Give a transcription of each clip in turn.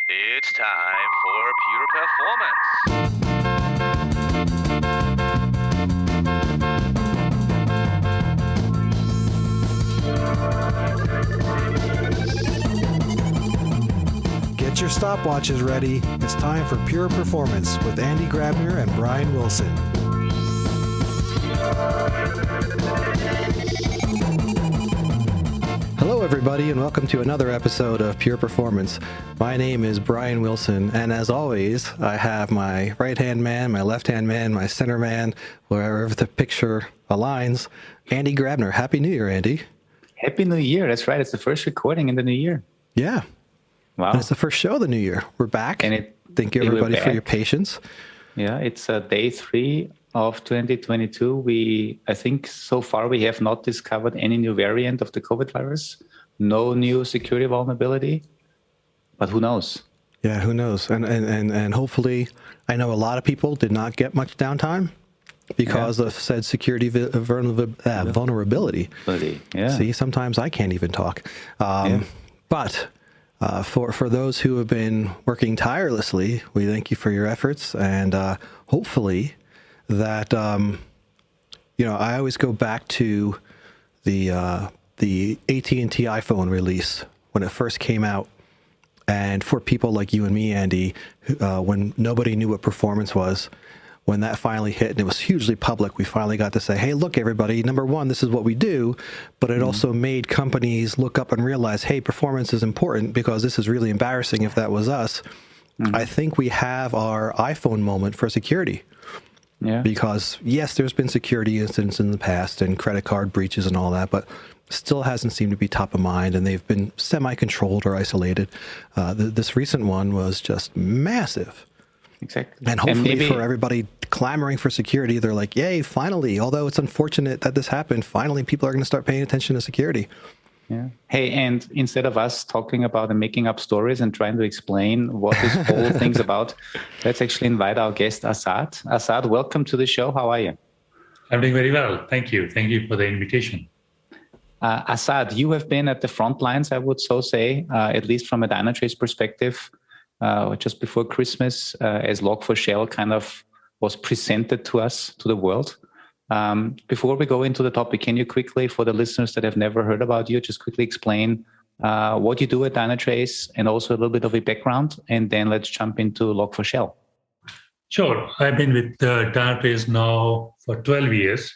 It's time for Pure Performance. Get your stopwatches ready. It's time for Pure Performance with Andy Grabner and Brian Wilson. Hello, everybody, and welcome to another episode of Pure Performance. My name is Brian Wilson, and as always, I have my right-hand man, my left-hand man, my center man, wherever the picture aligns, Andy Grabner. Happy New Year, Andy. Happy New Year. That's right. It's the first recording in the new year. Yeah. Wow. And it's the first show of the new year. We're back. And thank you, everybody, for your patience. Yeah, it's day 3 of 2022. I think so far we have not discovered any new variant of the COVID virus. No new security vulnerability. But who knows? Yeah, who knows? And hopefully, I know a lot of people did not get much downtime because of said security vulnerability. Yeah. See, sometimes I can't even talk. But for those who have been working tirelessly, we thank you for your efforts, and hopefully that I always go back to the AT&T iPhone release when it first came out, and for people like you and me, Andy, when nobody knew what performance was. When that finally hit and it was hugely public, we finally got to say, hey, look, everybody, number one, this is what we do. But it also made companies look up and realize, hey, performance is important because this is really embarrassing if that was us. I think we have our iPhone moment for security. Yeah. Because, yes, there's been security incidents in the past and credit card breaches and all that, but still hasn't seemed to be top of mind, and they've been semi-controlled or isolated. This recent one was just massive. Exactly. And hopefully for everybody clamoring for security, they're like, yay, finally, although it's unfortunate that this happened, finally people are going to start paying attention to security. Yeah. Hey, and instead of us talking about and making up stories and trying to explain what this whole thing's about, let's actually invite our guest, Asad. Asad, welcome to the show. How are you? I'm doing very well. Thank you. Thank you for the invitation. Asad, you have been at the front lines, I would so say, at least from a Dynatrace perspective. Just before Christmas, as Log4Shell kind of was presented to us, to the world. Before we go into the topic, can you quickly, for the listeners that have never heard about you, just quickly explain what you do at Dynatrace and also a little bit of a background, and then let's jump into Log4Shell. Sure. I've been with Dynatrace now for 12 years,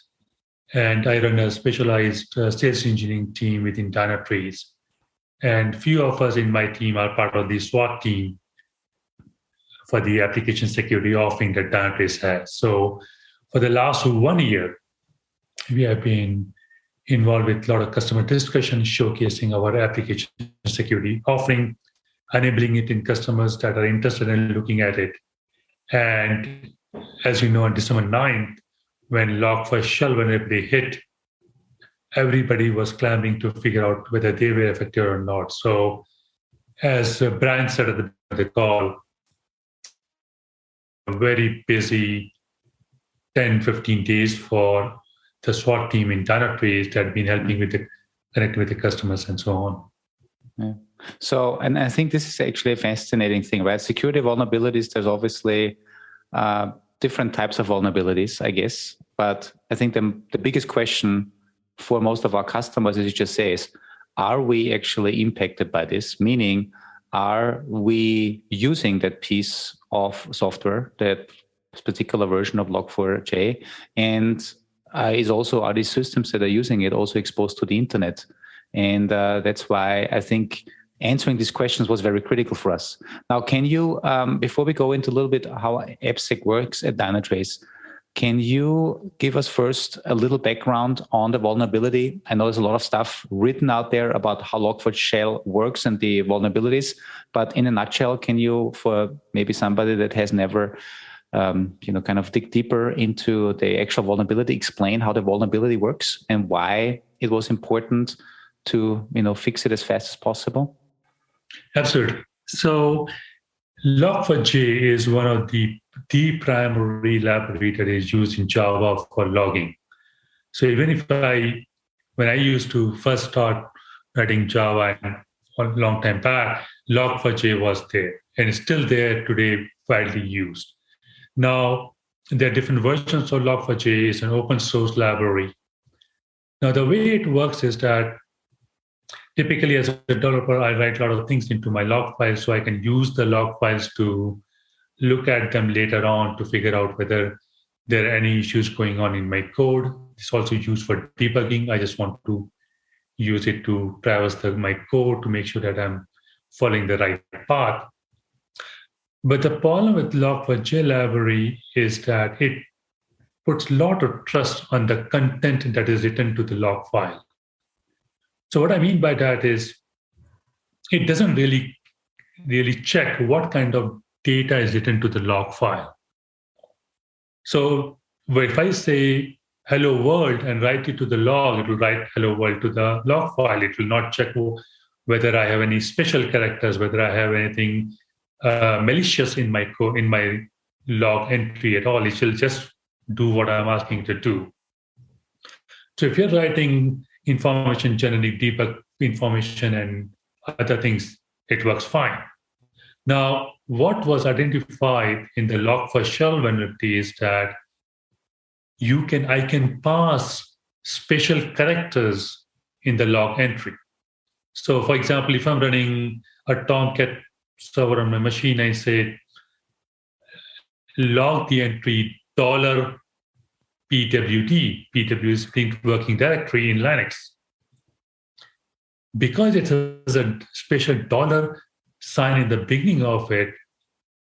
and I run a specialized sales engineering team within Dynatrace. And few of us in my team are part of the SWAT team for the application security offering that Dynatrace has. So for the last 1 year, we have been involved with a lot of customer discussions, showcasing our application security offering, enabling it in customers that are interested in looking at it. And as you know, on December 9th, when Log4Shell vulnerability hit, everybody was clamoring to figure out whether they were affected or not. So as Brian said at the call, a very busy 10, 15 days for the SWAT team in Dynatrace that had been helping with connecting with the customers and so on. Yeah. So, and I think this is actually a fascinating thing, right? Security vulnerabilities, there's obviously different types of vulnerabilities, I guess. But I think the biggest question for most of our customers, as you just say, is, are we actually impacted by this? Meaning, are we using that piece of software, that particular version of Log4j, and are these systems that are using it also exposed to the internet? And that's why I think answering these questions was very critical for us. Now, can you, before we go into a little bit how AppSec works at Dynatrace, can you give us first a little background on the vulnerability? I know there's a lot of stuff written out there about how Log4Shell works and the vulnerabilities, but in a nutshell, can you, for maybe somebody that has never, kind of dig deeper into the actual vulnerability, explain how the vulnerability works and why it was important to, fix it as fast as possible? Absolutely. So Log4j is one of the primary library that is used in Java for logging. So even when I used to first start writing Java a long time back, Log4j was there and is still there today, widely used. Now, there are different versions of Log4j. It's an open source library. Now, the way it works is that typically as a developer, I write a lot of things into my log files so I can use the log files to look at them later on to figure out whether there are any issues going on in my code. It's also used for debugging. I just want to use it to traverse my code to make sure that I'm following the right path. But the problem with Log4j library is that it puts a lot of trust on the content that is written to the log file. So what I mean by that is it doesn't really check what kind of data is written to the log file. So if I say hello world and write it to the log, it will write hello world to the log file. It will not check whether I have any special characters, whether I have anything malicious in my code, in my log entry at all. It will just do what I'm asking it to do. So if you're writing information, generic debug information and other things, it works fine. Now, what was identified in the Log4Shell vulnerability is that I can pass special characters in the log entry. So, for example, if I'm running a Tomcat server on my machine, I say log the entry $pwd. PW is the working directory in Linux. Because it has a special dollar sign in the beginning of it,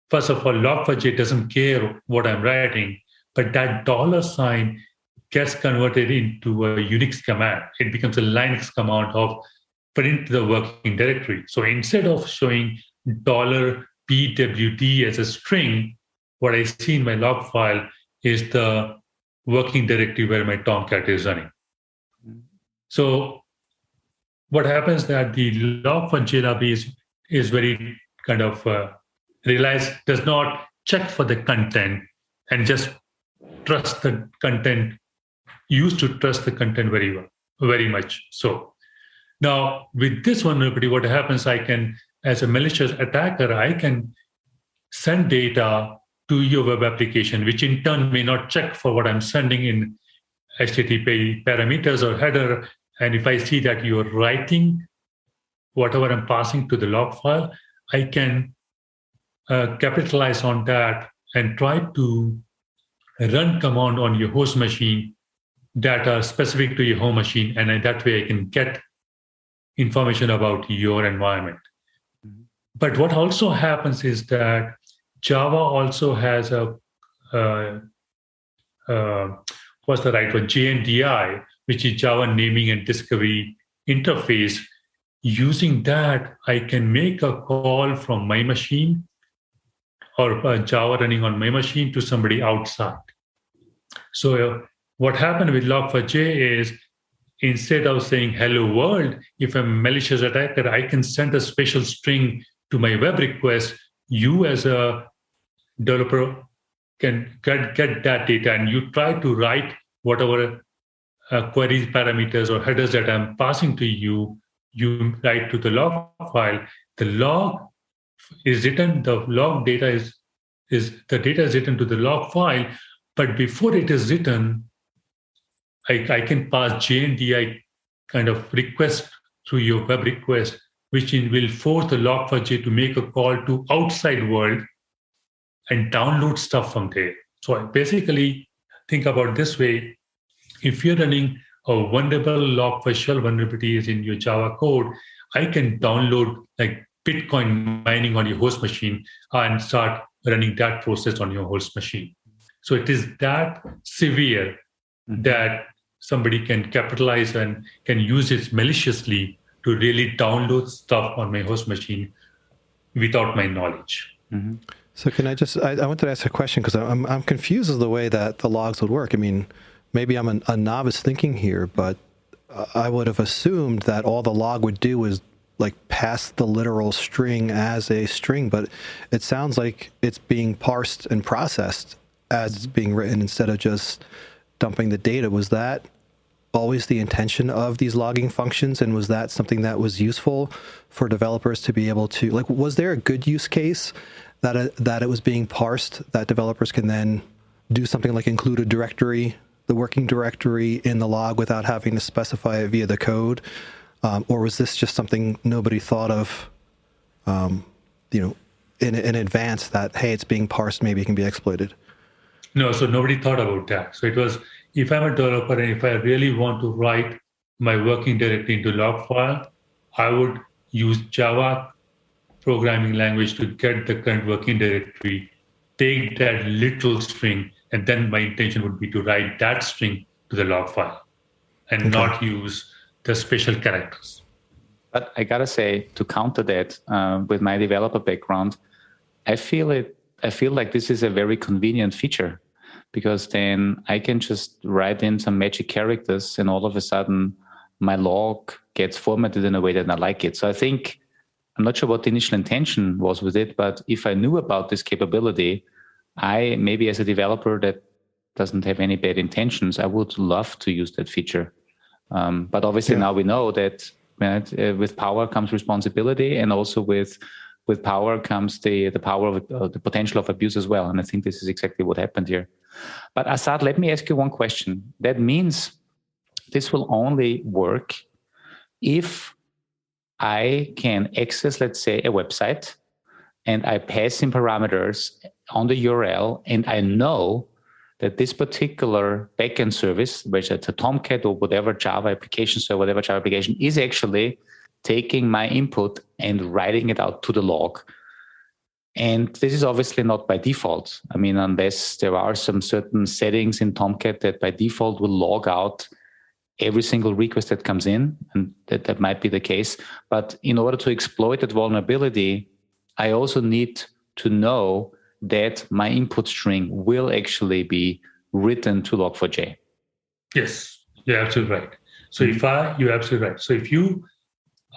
first of all, Log4j doesn't care what I'm writing, but that dollar sign gets converted into a Unix command. It becomes a Linux command of print the working directory. So instead of showing $pwd as a string, what I see in my log file is the working directory where my Tomcat is running. So what happens is that the Log4j library is very kind of does not check for the content and just trust the content, used to trust the content very well, very much so. Now, with this vulnerability, what happens, I can, as a malicious attacker, I can send data to your web application, which in turn may not check for what I'm sending in HTTP parameters or header. And if I see that you're writing whatever I'm passing to the log file, I can capitalize on that and try to run command on your host machine that are specific to your home machine. And that way I can get information about your environment. But what also happens is that Java also has what's the right word? JNDI, which is Java Naming and Discovery Interface. Using that, I can make a call from my machine or Java running on my machine to somebody outside. So what happened with Log4j is instead of saying hello world, if I'm a malicious attacker, I can send a special string to my web request. You as a developer can get that data and you try to write whatever query parameters or headers that I'm passing to you, you write to the log file. The log is written, the log data is the data is written to the log file, but before it is written, I can pass JNDI kind of request through your web request, which will force the Log4j to make a call to outside world and download stuff from there. So I basically think about this way. If you're running a vulnerable Log4Shell vulnerabilities in your Java code, I can download like Bitcoin mining on your host machine and start running that process on your host machine. So it is that severe that somebody can capitalize and can use it maliciously to really download stuff on my host machine without my knowledge. Mm-hmm. So can I wanted to ask a question because I'm confused as the way that the logs would work. I mean, maybe I'm a novice thinking here, but I would have assumed that all the log would do is like pass the literal string as a string, but it sounds like it's being parsed and processed as it's being written instead of just dumping the data. Was that always the intention of these logging functions? And was that something that was useful for developers to be able to, like, was there a good use case that it was being parsed that developers can then do something like include a directory, the working directory in the log without having to specify it via the code? Or was this just something nobody thought of, in advance that, hey, it's being parsed, maybe it can be exploited? No, so nobody thought about that. So it was, if I'm a developer and if I really want to write my working directory into log file, I would use Java programming language to get the current working directory, take that literal string, and then my intention would be to write that string to the log file and not use the special characters. But I gotta say, to counter that, with my developer background, I feel like this is a very convenient feature, because then I can just write in some magic characters and all of a sudden my log gets formatted in a way that I like it. So I think, I'm not sure what the initial intention was with it, but if I knew about this capability, I, maybe as a developer that doesn't have any bad intentions, I would love to use that feature. But obviously now we know that with power comes responsibility, and also with power comes the power of the potential of abuse as well. And I think this is exactly what happened here. But Asad, let me ask you one question. That means this will only work if I can access, let's say, a website, and I pass in parameters on the URL, and I know that this particular backend service, whether it's a Tomcat or whatever Java application, so whatever Java application, is actually taking my input and writing it out to the log. And this is obviously not by default. I mean, unless there are some certain settings in Tomcat that by default will log out every single request that comes in, and that might be the case. But in order to exploit that vulnerability, I also need to know that my input string will actually be written to Log4j. Yes, you're absolutely right. So you're absolutely right. So if you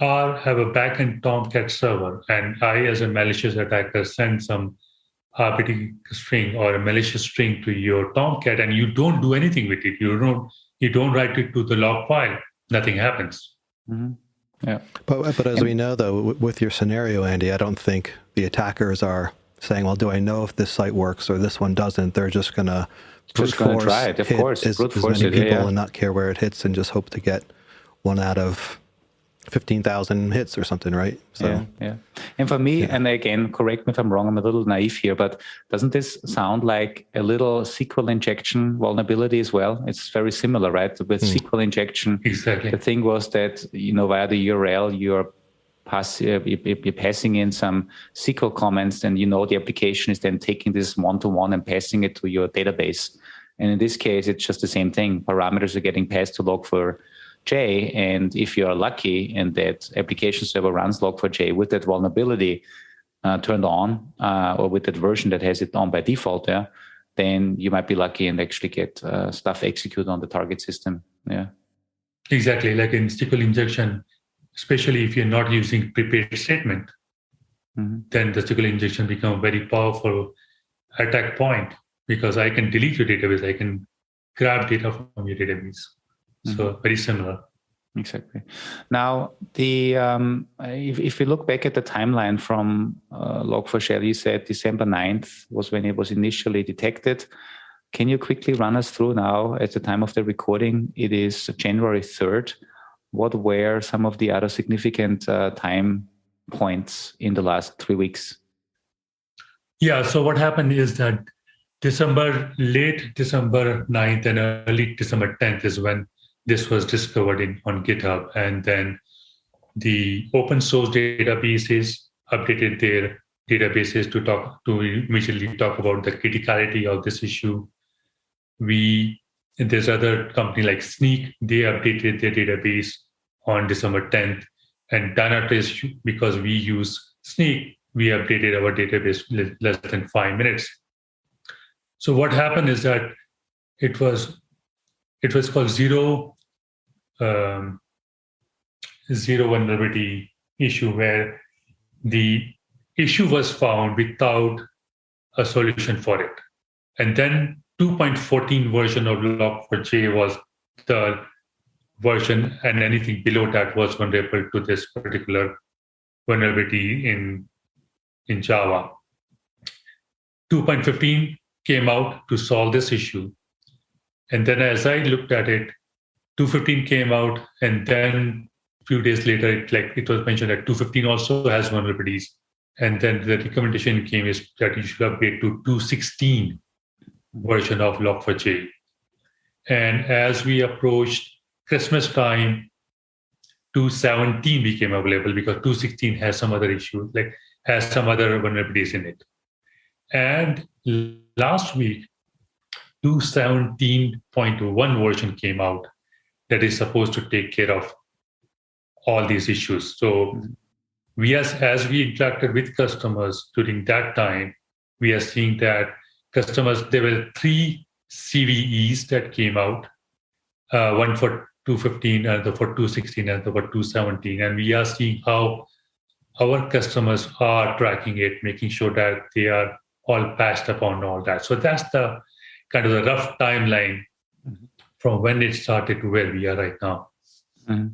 have a backend Tomcat server, and I, as a malicious attacker, send some arbitrary string or a malicious string to your Tomcat, and you don't do anything with it, you don't write it to the log file, nothing happens. Mm-hmm. Yeah. But as we know, though, with your scenario, Andy, I don't think the attackers are saying, well, do I know if this site works or this one doesn't? They're just going to try it, of course. As many people and not care where it hits and just hope to get one out of 15,000 hits or something, right? So, yeah. And for me, and again, correct me if I'm wrong, I'm a little naive here, but doesn't this sound like a little SQL injection vulnerability as well? It's very similar, right? With SQL injection, exactly. The thing was that, via the URL, you're passing in some SQL comments, and the application is then taking this one-to-one and passing it to your database. And in this case, it's just the same thing. Parameters are getting passed to Log4j, and if you are lucky and that application server runs Log4j with that vulnerability turned on, or with that version that has it on by default, then you might be lucky and actually get stuff executed on the target system. Yeah, exactly. Like in SQL injection, especially if you're not using prepared statement, then the SQL injection becomes a very powerful attack point, because I can delete your database, I can grab data from your database. So very similar. Exactly. Now, if we look back at the timeline from Log4Shell, you said December 9th was when it was initially detected. Can you quickly run us through now, at the time of the recording, it is January 3rd. What were some of the other significant time points in the last 3 weeks? Yeah, so what happened is that late December 9th and early December 10th is when this was discovered on GitHub. And then the open source databases updated their databases to immediately talk about the criticality of this issue. There's other company like Sneak, they updated their database on December 10th. And Dynatrace, because we use Sneak, we updated our database less than 5 minutes. So what happened is that it was called zero vulnerability issue, where the issue was found without a solution for it. And then 2.14 version of Log4j was the version, and anything below that was vulnerable to this particular vulnerability in Java. 2.15 came out to solve this issue. And then as I looked at it, 2.15 came out, and then a few days later, it was mentioned that 2.15 also has vulnerabilities. And then the recommendation came is that you should upgrade to 2.16 version of Log4J. And as we approached Christmas time, 2.17 became available because 2.16 has some other issue, has some other vulnerabilities in it. And last week, 2.17.1 version came out that is supposed to take care of all these issues. So we, as we interacted with customers during that time, we are seeing that customers, there were 3 CVEs that came out, one for 2.15, another for 2.16, another for 2.17. And we are seeing how our customers are tracking it, making sure that they are all passed upon all that. So that's the kind of the rough timeline from when it started to where we are right now. Mm-hmm.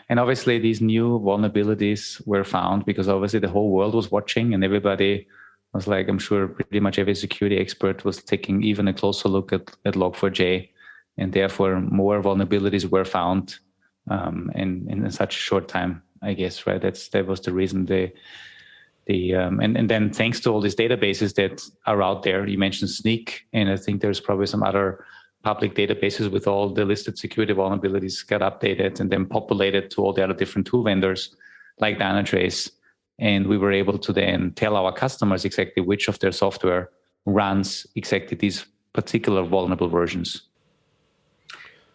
And obviously these new vulnerabilities were found because obviously the whole world was watching, and everybody was like, I'm sure pretty much every security expert was taking even a closer look at Log4j, and therefore more vulnerabilities were found in such a short time, I guess, right? That was the reason and then thanks to all these databases that are out there, you mentioned Sneak, and I think there's probably some other public databases with all the listed security vulnerabilities got updated and then populated to all the other different tool vendors like Dynatrace. And we were able to then tell our customers exactly which of their software runs exactly these particular vulnerable versions.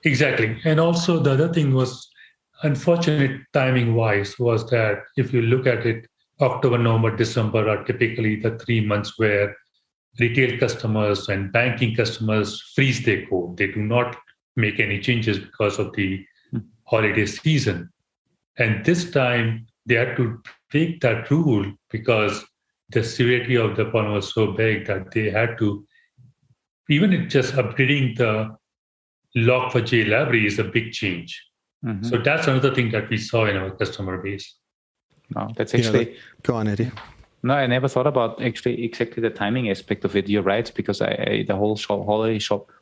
Exactly. And also the other thing was, unfortunate timing-wise, was that if you look at it, October, November, December are typically the 3 months where retail customers and banking customers freeze their code. They do not make any changes because of the holiday season. And this time they had to break that rule because the severity of the problem was so big that they had to, even just upgrading the Log4j library is a big change. Mm-hmm. So that's another thing that we saw in our customer base. No, that's actually... Go on, Eddie. No, I never thought about actually exactly the timing aspect of it. You're right, because the whole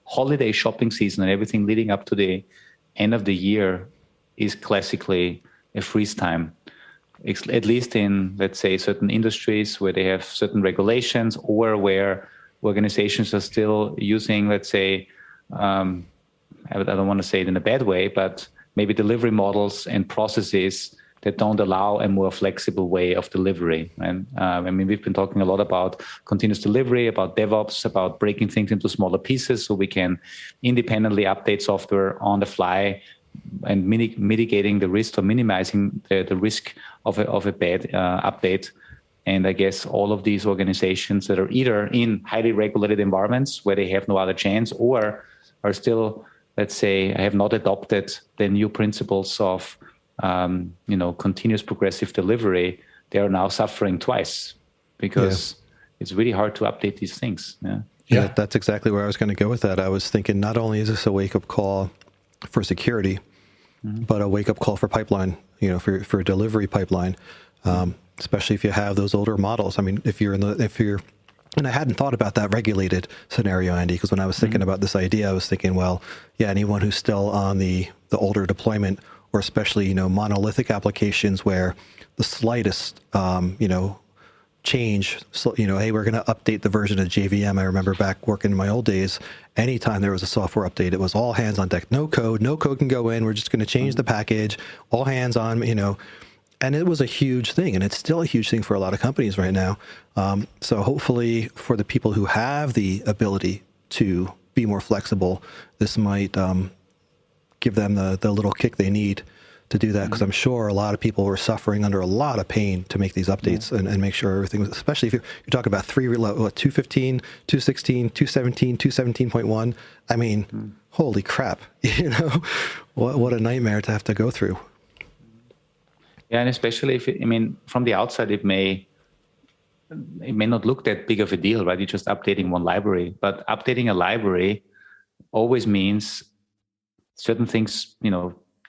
holiday shopping season and everything leading up to the end of the year is classically a freeze time, at least in, let's say, certain industries where they have certain regulations or where organizations are still using, let's say, I don't want to say it in a bad way, but maybe delivery models and processes that don't allow a more flexible way of delivery. And I mean, we've been talking a lot about continuous delivery, about DevOps, about breaking things into smaller pieces so we can independently update software on the fly and mitigating the risk or minimizing the risk of a bad update. And I guess all of these organizations that are either in highly regulated environments where they have no other chance or are still, let's say, have not adopted the new principles of continuous progressive delivery, they are now suffering twice because it's really hard to update these things. Yeah, that's exactly where I was going to go with that. I was thinking not only is this a wake-up call for security, but a wake-up call for pipeline, for a delivery pipeline, especially if you have those older models. I mean, and I hadn't thought about that regulated scenario, Andy, because when I was thinking about this idea, I was thinking, well, yeah, anyone who's still on the older deployment, or especially, monolithic applications where the slightest, change, hey, we're going to update the version of JVM. I remember back working in my old days, anytime there was a software update, it was all hands on deck. No code can go in. We're just going to change the package, all hands on, and it was a huge thing. And it's still a huge thing for a lot of companies right now. So hopefully for the people who have the ability to be more flexible, this might give them the little kick they need to do that, because I'm sure a lot of people were suffering under a lot of pain to make these updates and make sure everything was, especially if you're talking about 215, 216, 217, 217.1. I mean, holy crap, what a nightmare to have to go through. Yeah, and especially from the outside, it may not look that big of a deal, right? You're just updating one library, but updating a library always means certain things,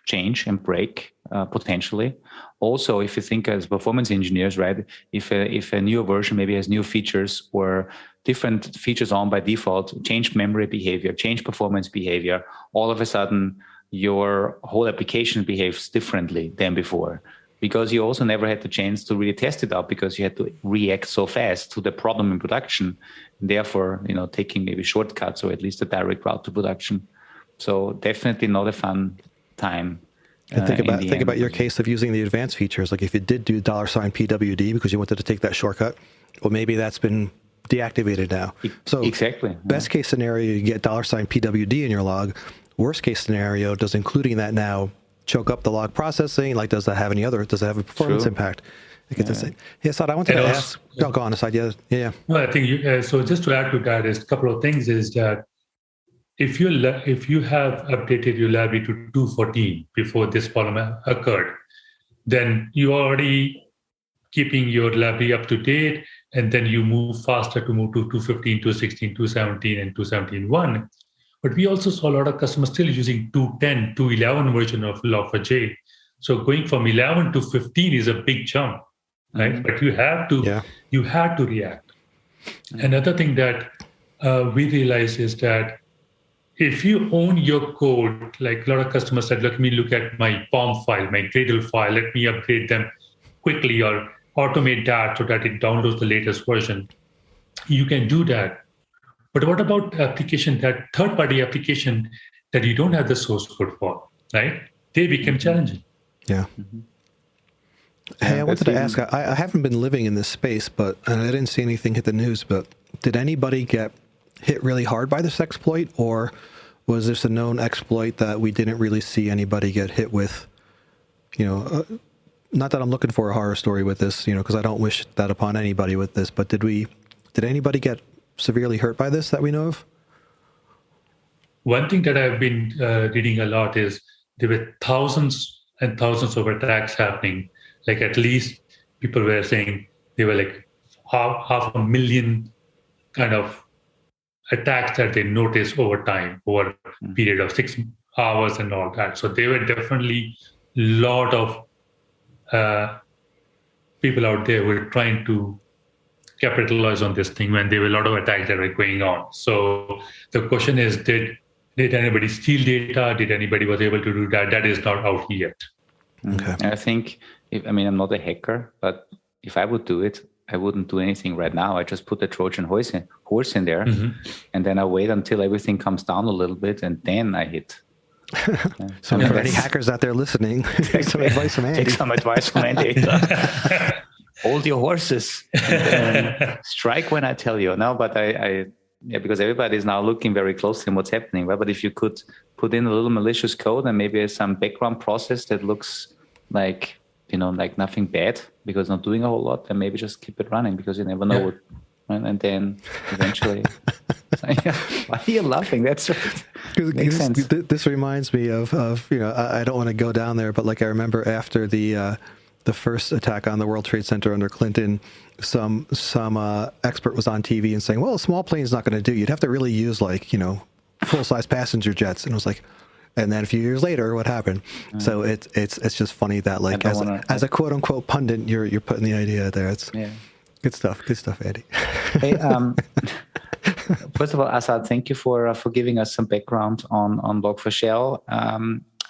change and break potentially. Also, if you think as performance engineers, right, if a newer version maybe has new features or different features on by default, change memory behavior, change performance behavior, all of a sudden your whole application behaves differently than before, because you also never had the chance to really test it out because you had to react so fast to the problem in production, therefore, taking maybe shortcuts or at least a direct route to production. So definitely not a fun time. And think about your case of using the advanced features. Like if you did do $PWD because you wanted to take that shortcut, well, maybe that's been deactivated now. So exactly. Best case scenario, you get $PWD in your log. Worst case scenario, does including that now choke up the log processing? Like, does it have a performance impact? Asad, I wanted to ask. Go on, Asad. Yeah. Well, I think so. Just to add to that, is a couple of things. Is that if you have updated your library to 2.14 before this problem occurred, then you are already keeping your library up to date, and then you move faster to move to 2.15, 2.16, 2.17, and 2.17.1. But we also saw a lot of customers still using 2.10, 2.11 version of Log4j. So going from 11 to 15 is a big jump, right? Mm-hmm. But you had to react. Mm-hmm. Another thing that we realized is that if you own your code, like a lot of customers said, let me look at my POM file, my Gradle file, let me upgrade them quickly or automate that so that it downloads the latest version. You can do that. But what about application, that third-party application that you don't have the source code for, right? They become challenging. Yeah. Mm-hmm. Hey, I wanted to ask, I haven't been living in this space, but and I didn't see anything hit the news, but did anybody get hit really hard by this exploit, or was this a known exploit that we didn't really see anybody get hit with? Not that I'm looking for a horror story with this, because I don't wish that upon anybody with this, but did anybody get severely hurt by this that we know of? One thing that I've been reading a lot is there were thousands and thousands of attacks happening. Like at least people were saying they were like half a million kind of attacks that they noticed over time, over a period of 6 hours and all that. So there were definitely a lot of people out there who were trying to capitalize on this thing when there were a lot of attacks that were going on. So the question is, did anybody steal data? Did anybody was able to do that? That is not out yet. Okay. I think, I'm not a hacker, but if I would do it, I wouldn't do anything right now. I just put the Trojan horse in there, and then I wait until everything comes down a little bit, and then I hit. So for any hackers out there listening, take some advice from Andy. Take some advice from Andy. Hold your horses. And strike when I tell you. No, but because everybody is now looking very closely at what's happening. Right? But if you could put in a little malicious code and maybe some background process that looks like nothing bad because not doing a whole lot, then maybe just keep it running because you never know what. Right? And then eventually, why are you laughing? That's right. Makes sense. This reminds me of I don't want to go down there, but like I remember after the first attack on the World Trade Center under Clinton, some expert was on TV and saying, well, a small plane is not going to do. You'd have to really use full-size passenger jets. And it was like, and then a few years later, what happened? So it's just funny that as a quote unquote pundit, you're putting the idea there. It's good stuff, Andy. Hey, first of all, Asad, thank you for giving us some background on Log4Shell.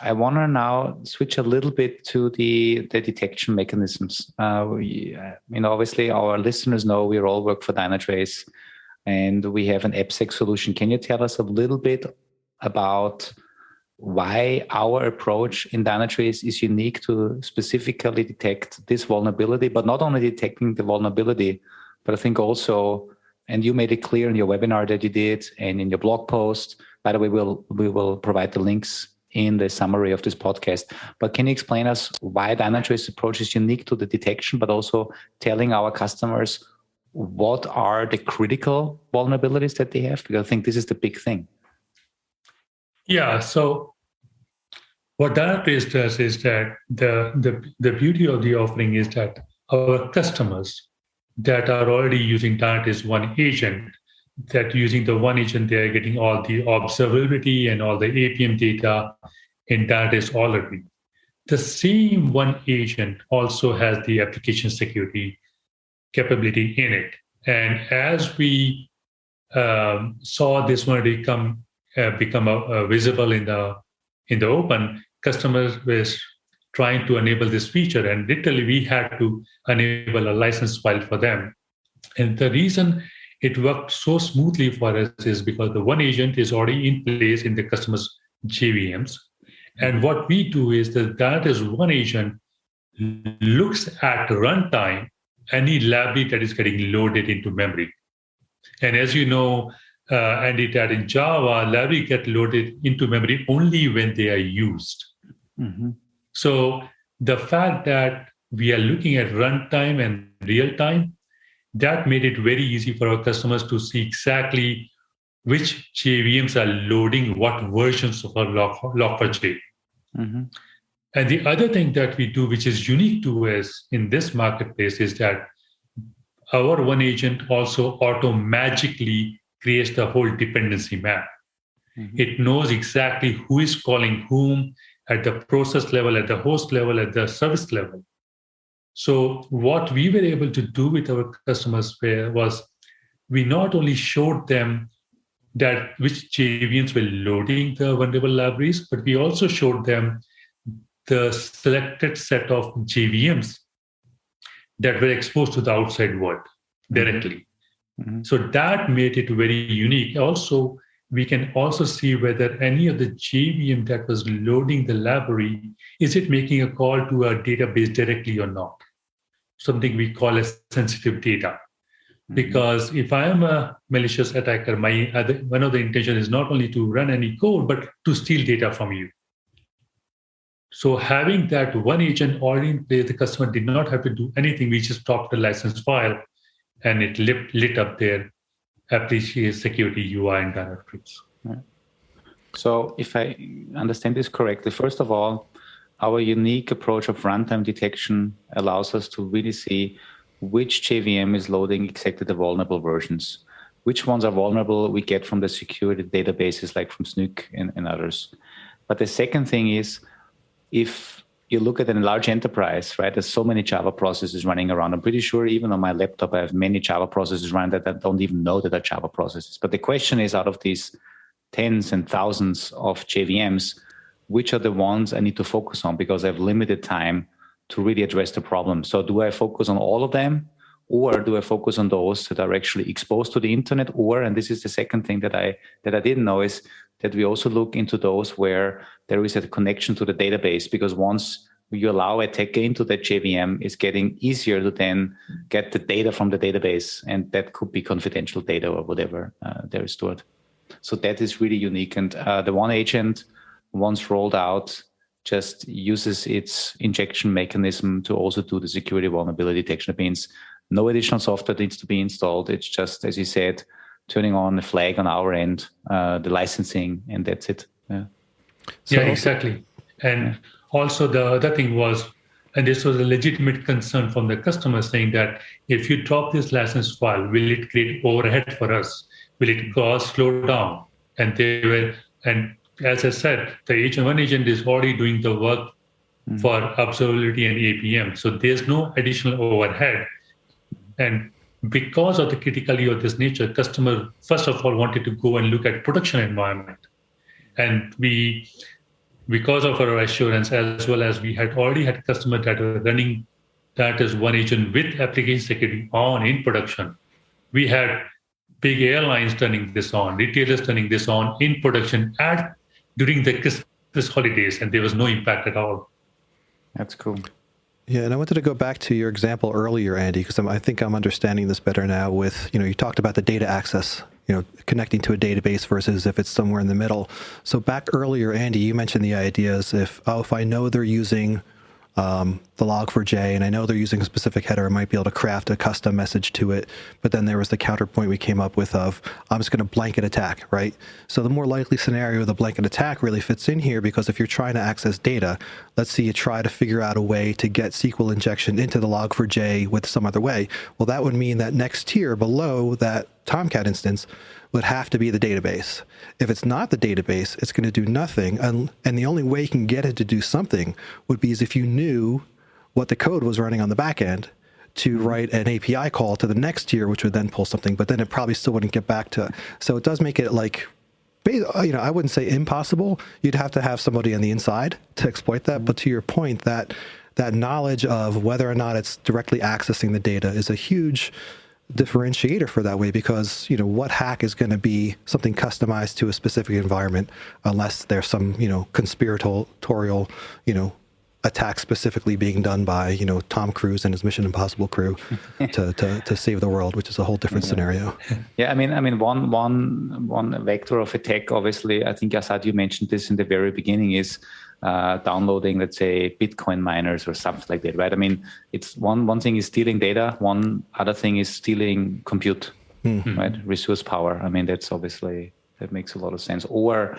I want to now switch a little bit to the detection mechanisms. Obviously, our listeners know we all work for Dynatrace, and we have an AppSec solution. Can you tell us a little bit about why our approach in Dynatrace is unique to specifically detect this vulnerability, but not only detecting the vulnerability, but I think also, and you made it clear in your webinar that you did and in your blog post. By the way, we will provide the links in the summary of this podcast. But can you explain us why Dynatrace approach is unique to the detection, but also telling our customers what are the critical vulnerabilities that they have? Because I think this is the big thing. Yeah. So what Dynatrace does is that the beauty of the offering is that our customers that are already using Dynatrace One Agent, that using the One Agent, they're getting all the observability and all the APM data, in Dynatrace already. The same one agent also has the application security capability in it. And as we saw this one become visible in the open, customers were trying to enable this feature, and literally we had to enable a license file for them. And the reason it worked so smoothly for us is because the one agent is already in place in the customer's JVMs. And what we do is that is one agent looks at runtime any library that is getting loaded into memory. And as you know, Andy, that in Java, library get loaded into memory only when they are used. Mm-hmm. So the fact that we are looking at runtime and real time, that made it very easy for our customers to see exactly which JVMs are loading what versions of our Log4j. Mm-hmm. And the other thing that we do, which is unique to us in this marketplace, is that our one agent also auto-magically creates the whole dependency map. Mm-hmm. It knows exactly who is calling whom at the process level, at the host level, at the service level. So what we were able to do with our customers was we not only showed them that which JVMs were loading the vulnerable libraries, but we also showed them the selected set of JVMs that were exposed to the outside world directly. Mm-hmm. So that made it very unique. Also, we can also see whether any of the JVM that was loading the library, is it making a call to a database directly or not? Something we call as sensitive data. Mm-hmm. Because if I am a malicious attacker, one of the intention is not only to run any code, but to steal data from you. So having that one agent already in place, the customer did not have to do anything. We just dropped the license file and it lit up their application security UI in Dynatrace. Yeah. So if I understand this correctly, first of all, our unique approach of runtime detection allows us to really see which JVM is loading exactly the vulnerable versions. Which ones are vulnerable we get from the security databases like from Snook and others. But the second thing is, if you look at a large enterprise, right, there's so many Java processes running around. I'm pretty sure even on my laptop, I have many Java processes running that I don't even know that are Java processes. But the question is, out of these tens and thousands of JVMs, which are the ones I need to focus on because I have limited time to really address the problem? So do I focus on all of them, or do I focus on those that are actually exposed to the internet? Or, and this is the second thing that I didn't know, is that we also look into those where there is a connection to the database, because once you allow a attacker into that JVM, it's getting easier to then get the data from the database, and that could be confidential data or whatever there is stored. So that is really unique. And the one agent, once rolled out, just uses its injection mechanism to also do the security vulnerability detection. It means no additional software needs to be installed. It's just, as you said, turning on the flag on our end, the licensing, and that's it. Yeah, so, yeah, exactly. And also the other thing was, and this was a legitimate concern from the customer, saying that if you drop this license file, will it create overhead for us? Will it cause slowdown? And as I said, one agent is already doing the work for observability and APM. So there's no additional overhead. And because of the criticality of this nature, customer, first of all, wanted to go and look at production environment. And we, because of our assurance, as well as we had already had customers that were running that as one agent with application security on in production. We had big airlines turning this on, retailers turning this on in production during the Christmas holidays, and there was no impact at all. That's cool. Yeah, and I wanted to go back to your example earlier, Andy, because I think I'm understanding this better now with, you talked about the data access, connecting to a database versus if it's somewhere in the middle. So back earlier, Andy, you mentioned the ideas if I know they're using the Log4j and I know they're using a specific header, I might be able to craft a custom message to it. But then there was the counterpoint we came up with of, I'm just going to blanket attack, right? So the more likely scenario, the blanket attack really fits in here, because if you're trying to access data, let's say you try to figure out a way to get SQL injection into the Log4j with some other way. Well, that would mean that next tier below that Tomcat instance would have to be the database. If it's not the database, it's going to do nothing. And the only way you can get it to do something would be as if you knew what the code was running on the back end to write an API call to the next tier, which would then pull something, but then it probably still wouldn't get back to. So it does make it like, I wouldn't say impossible. You'd have to have somebody on the inside to exploit that. But to your point, that knowledge of whether or not it's directly accessing the data is a huge differentiator for that way, because what hack is going to be something customized to a specific environment unless there's some conspiratorial attack specifically being done by Tom Cruise and his Mission Impossible crew to save the world, which is a whole different scenario. Yeah, I mean one vector of attack, obviously, I think Asad, you mentioned this in the very beginning, is downloading, let's say, Bitcoin miners or something like that, right? I mean, it's one thing is stealing data, one other thing is stealing compute, right? Resource power. I mean, that's obviously, that makes a lot of sense. Or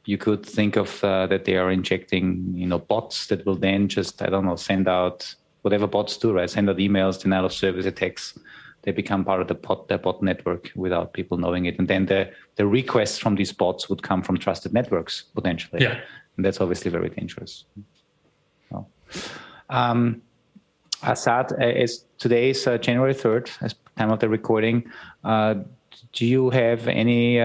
you could think of that they are injecting, bots that will then just, send out whatever bots do, right? Send out emails, denial of service attacks. They become part of the bot network without people knowing it. And then the requests from these bots would come from trusted networks, potentially. Yeah. And that's obviously very dangerous. So, Asad, as today is January 3rd, as time of the recording, do you have any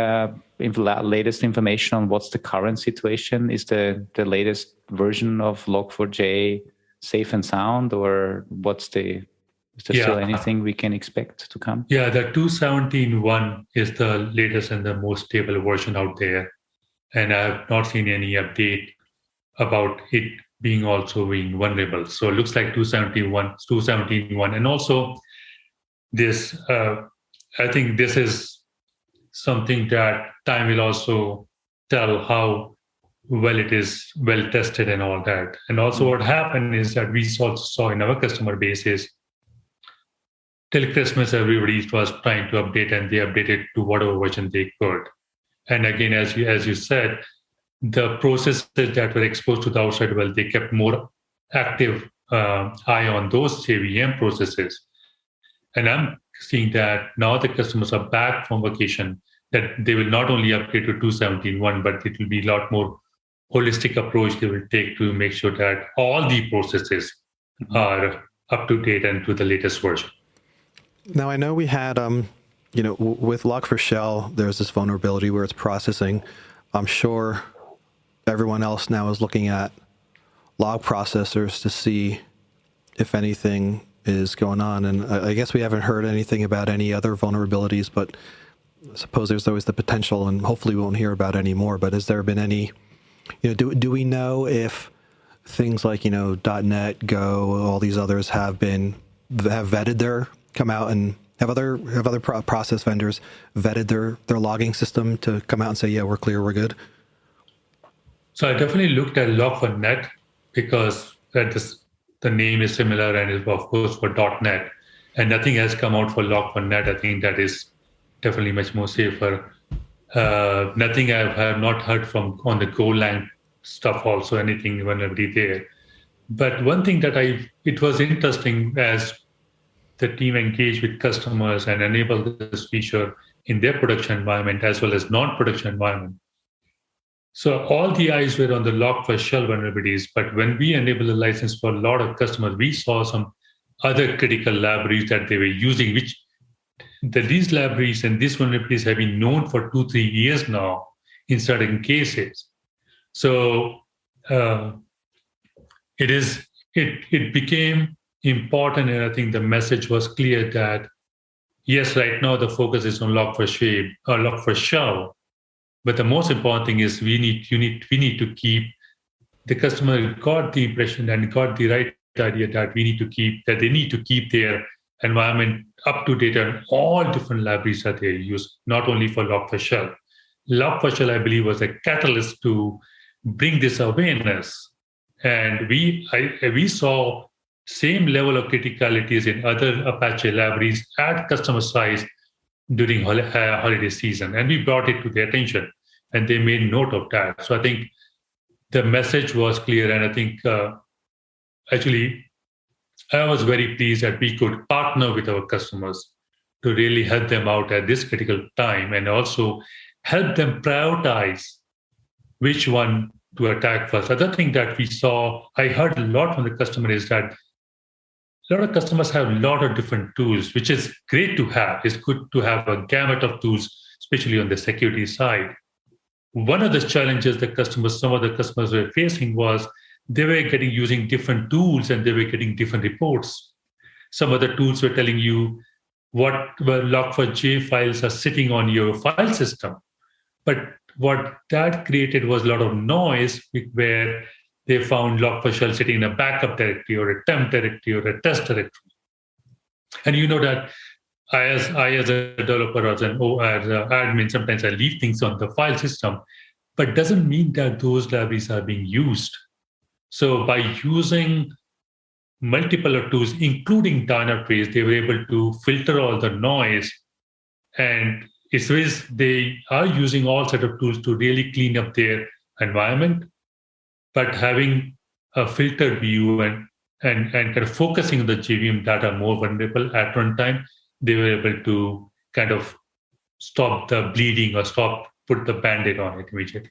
latest information on what's the current situation? Is the latest version of Log4j safe and sound, or is there still anything we can expect to come? Yeah, the 2.17.1 is the latest and the most stable version out there. And I have not seen any update about it being vulnerable. So it looks like 2.17.1. And also this, I think this is something that time will also tell how well it is well tested and all that. And also what happened is that we also saw in our customer bases, till Christmas, everybody was trying to update, and they updated to whatever version they could. And again, as you said, the processes that were exposed to the outside world, they kept more active eye on those JVM processes. And I'm seeing that now the customers are back from vacation, that they will not only upgrade to 2.17.1, but it will be a lot more holistic approach they will take to make sure that all the processes are up to date and to the latest version. Now, I know we had, with Log4Shell, there's this vulnerability where it's processing. I'm sure everyone else now is looking at log processors to see if anything is going on. And I guess we haven't heard anything about any other vulnerabilities, but I suppose there's always the potential, and hopefully we won't hear about any more. But has there been any, do we know if things like, .NET, Go, all these others have vetted come out and have other process vendors vetted their logging system to come out and say, yeah, we're clear, we're good? So I definitely looked at Log4.net because the name is similar and is, of course, for .NET. And nothing has come out for Log4.net. I think that is definitely much more safer. Nothing I have not heard from on the Golang stuff also, anything vulnerability there. But one thing that it was interesting as the team engaged with customers and enabled this feature in their production environment as well as non-production environment. So all the eyes were on the Log4Shell vulnerabilities, but when we enabled the license for a lot of customers, we saw some other critical libraries that they were using, which these libraries and these vulnerabilities have been known for 2-3 years now in certain cases. So it became important, and I think the message was clear that yes, right now the focus is on Log4Shell, but the most important thing is we need to keep the customer got the impression and got the right idea that they need to keep their environment up to date on all different libraries that they use, not only for Log4Shell. Log4Shell, I believe, was a catalyst to bring this awareness, and we saw same level of criticalities in other Apache libraries at customer size during holiday season. And we brought it to their attention, and they made note of that. So I think the message was clear. And I think actually, I was very pleased that we could partner with our customers to really help them out at this critical time and also help them prioritize which one to attack first. Other thing that I heard a lot from the customer is that a lot of customers have a lot of different tools, which is great to have. It's good to have a gamut of tools, especially on the security side. One of the challenges some of the customers were facing was they were using different tools and they were getting different reports. Some of the tools were telling you what Log4j files are sitting on your file system. But what that created was a lot of noise where they found Log4Shell sitting in a backup directory or a temp directory or a test directory. And you know that as a developer or as an admin, sometimes I leave things on the file system, but doesn't mean that those libraries are being used. So by using multiple tools, including Dynatrace, they were able to filter all the noise. And it's ways they are using all set of tools to really clean up their environment, but having a filtered view and kind of focusing on the JVM that are more vulnerable at runtime, they were able to kind of stop the bleeding or put the Band-Aid on it immediately.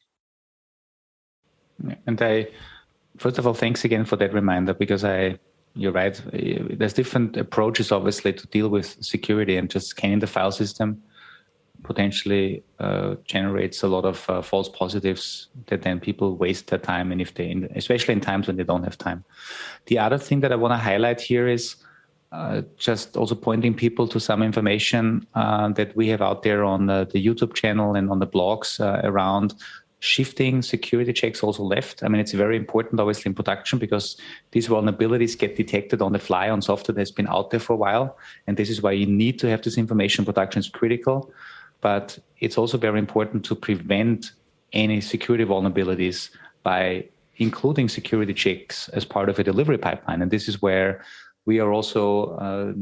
And first of all, thanks again for that reminder, because you're right. There's different approaches, obviously, to deal with security, and just scanning the file system potentially generates a lot of false positives that then people waste their time, and especially in times when they don't have time. The other thing that I want to highlight here is just also pointing people to some information that we have out there on the YouTube channel and on the blogs around shifting security checks also left. I mean, it's very important, obviously, in production, because these vulnerabilities get detected on the fly on software that's been out there for a while. And this is why you need to have this information. Production is critical. But it's also very important to prevent any security vulnerabilities by including security checks as part of a delivery pipeline. And this is where we are also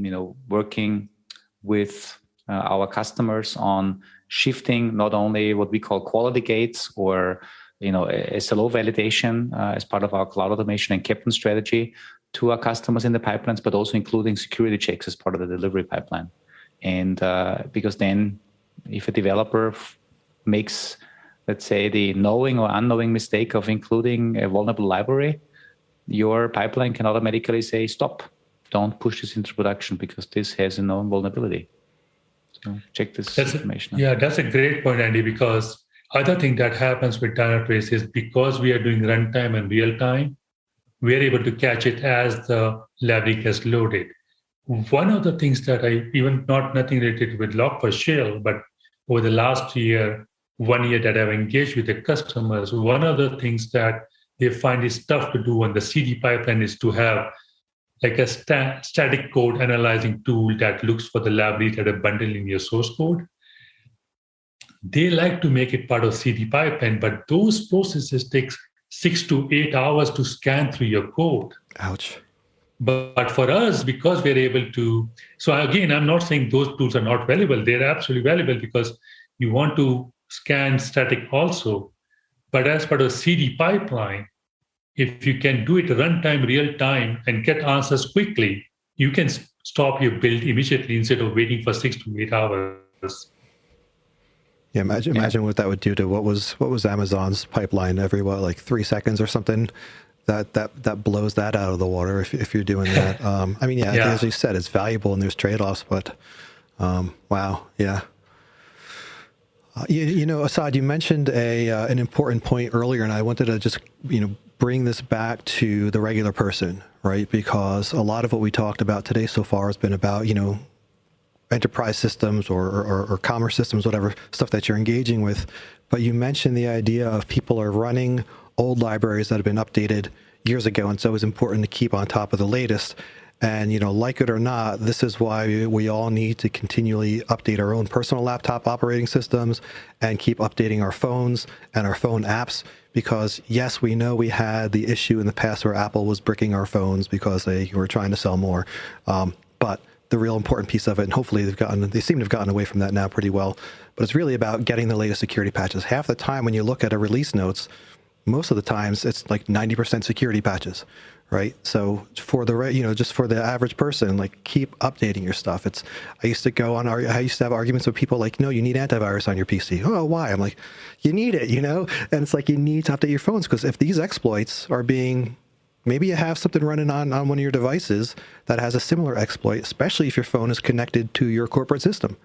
working with our customers on shifting not only what we call quality gates or SLO validation as part of our cloud automation and captain strategy to our customers in the pipelines, but also including security checks as part of the delivery pipeline. And because then if a developer makes, let's say, the knowing or unknowing mistake of including a vulnerable library, your pipeline can automatically say, stop, don't push this into production because this has a known vulnerability. So check this information out. Yeah, that's a great point, Andy, because other thing that happens with Dynatrace is because we are doing runtime and real time, we are able to catch it as the library gets loaded. One of the things that nothing related with Log4Shell, but over the last 1 year that I've engaged with the customers, one of the things that they find is tough to do on the CD pipeline is to have like a static code analyzing tool that looks for the libraries that are bundled in your source code. They like to make it part of CD pipeline, but those processes take 6 to 8 hours to scan through your code. Ouch. But for us, because we're able to, so again, I'm not saying those tools are not valuable. They're absolutely valuable because you want to scan static also. But as part of CD pipeline, if you can do it runtime, real time, and get answers quickly, you can stop your build immediately instead of waiting for 6 to 8 hours. Yeah, imagine what that would do to what was Amazon's pipeline every 3 seconds or something. That blows that out of the water if you're doing that. I mean, yeah, as you said, it's valuable and there's trade-offs, but wow, yeah. Asad, you mentioned an important point earlier, and I wanted to just bring this back to the regular person, right? Because a lot of what we talked about today so far has been about enterprise systems or commerce systems, whatever stuff that you're engaging with. But you mentioned the idea of people are running old libraries that have been updated years ago, and so it's important to keep on top of the latest. And like it or not, this is why we all need to continually update our own personal laptop operating systems and keep updating our phones and our phone apps, because yes, we know we had the issue in the past where Apple was bricking our phones because they were trying to sell more. But the real important piece of it, and hopefully they seem to have gotten away from that now pretty well, but it's really about getting the latest security patches. Half the time when you look at a release notes, most of the times it's like 90% security patches, right? So for the just for the average person, like keep updating your stuff. I used to have arguments with people like, no, you need antivirus on your PC. Oh, why? I'm like, you need it, and it's like you need to update your phones, because if these exploits are maybe you have something running on one of your devices that has a similar exploit, especially if your phone is connected to your corporate system,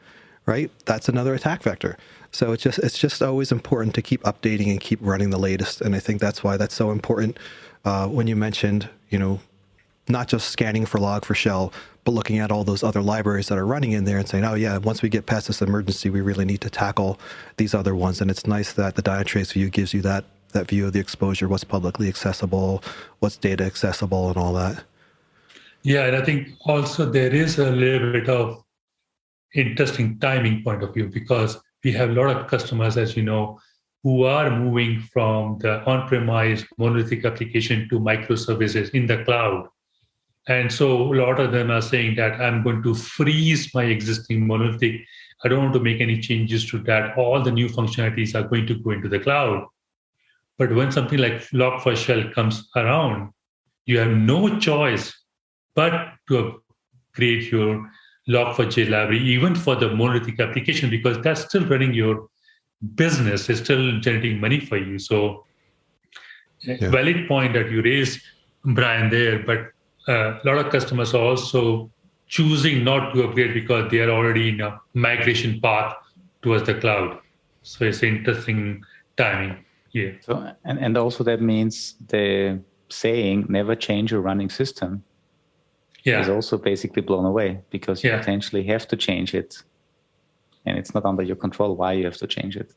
right? That's another attack vector. So it's just always important to keep updating and keep running the latest. And I think that's why that's so important. When you mentioned, not just scanning for Log4Shell, but looking at all those other libraries that are running in there and saying, oh yeah, once we get past this emergency, we really need to tackle these other ones. And it's nice that the Dynatrace view gives you that view of the exposure, what's publicly accessible, what's data accessible, and all that. Yeah, and I think also there is a little bit of interesting timing point of view, because we have a lot of customers, as you know, who are moving from the on-premise monolithic application to microservices in the cloud. And so a lot of them are saying that I'm going to freeze my existing monolithic. I don't want to make any changes to that. All the new functionalities are going to go into the cloud. But when something like Log4Shell comes around, you have no choice but to create your Log4j library, even for the monolithic application, because that's still running your business, it's still generating money for you. So, valid point that you raised, Brian, there, but a lot of customers are also choosing not to upgrade because they are already in a migration path towards the cloud. So it's interesting timing. Yeah. So, and also that means the saying never change your running system is also basically blown away, because you potentially have to change it and it's not under your control why you have to change it.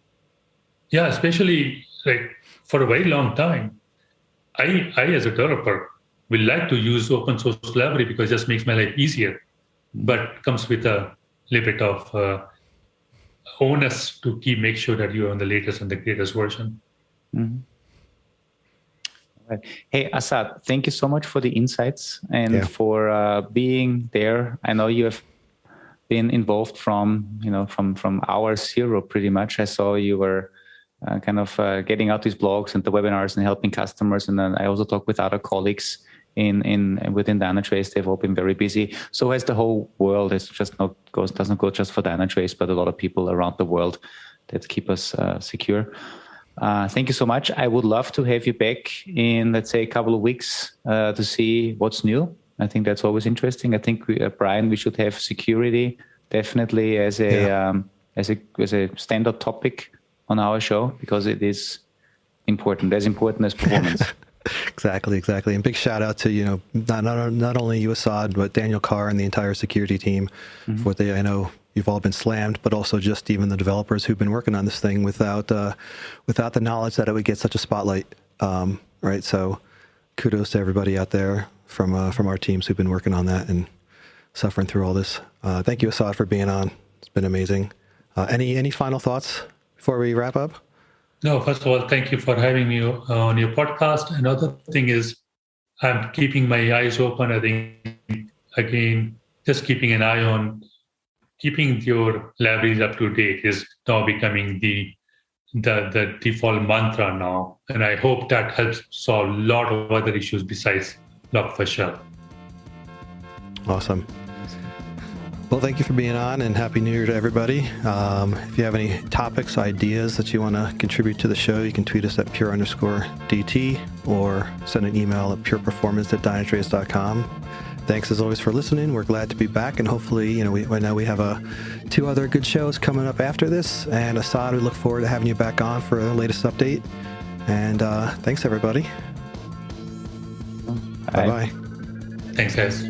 Yeah, especially like for a very long time, I as a developer will like to use open source library because it just makes my life easier, but comes with a little bit of onus to make sure that you're on the latest and the greatest version. Mm-hmm. Right. Hey, Asad, thank you so much for the insights and for being there. I know you have been involved from hour zero pretty much. I saw you were getting out these blogs and the webinars and helping customers. And then I also talked with other colleagues within Dynatrace. They've all been very busy. So as the whole world, it's just doesn't go just for Dynatrace, but a lot of people around the world that keep us secure. Thank you so much. I would love to have you back in, let's say, a couple of weeks to see what's new. I think that's always interesting. I think, Brian, we should have security definitely as a standard topic on our show, because it is important, as important as performance. Exactly. And big shout out to not only you, Asad, but Daniel Carr and the entire security team. Mm-hmm. I know you've all been slammed, but also just even the developers who've been working on this thing without the knowledge that it would get such a spotlight. Right. So kudos to everybody out there from our teams who've been working on that and suffering through all this. Thank you, Asad, for being on. It's been amazing. Any final thoughts before we wrap up? No, first of all, thank you for having me on your podcast. Another thing is I'm keeping my eyes open. I think, again, just keeping an eye on keeping your libraries up to date is now becoming the default mantra now. And I hope that helps solve a lot of other issues besides Log4Shell. Awesome. Well, thank you for being on, and Happy New Year to everybody. If you have any topics, ideas that you want to contribute to the show, you can tweet us at pure_DT or send an email at pureperformance@dynatrace.com. Thanks as always for listening. We're glad to be back, and hopefully, I know we have 2 other good shows coming up after this. And Asad, we look forward to having you back on for the latest update. And thanks, everybody. Bye. Bye-bye. Thanks, guys.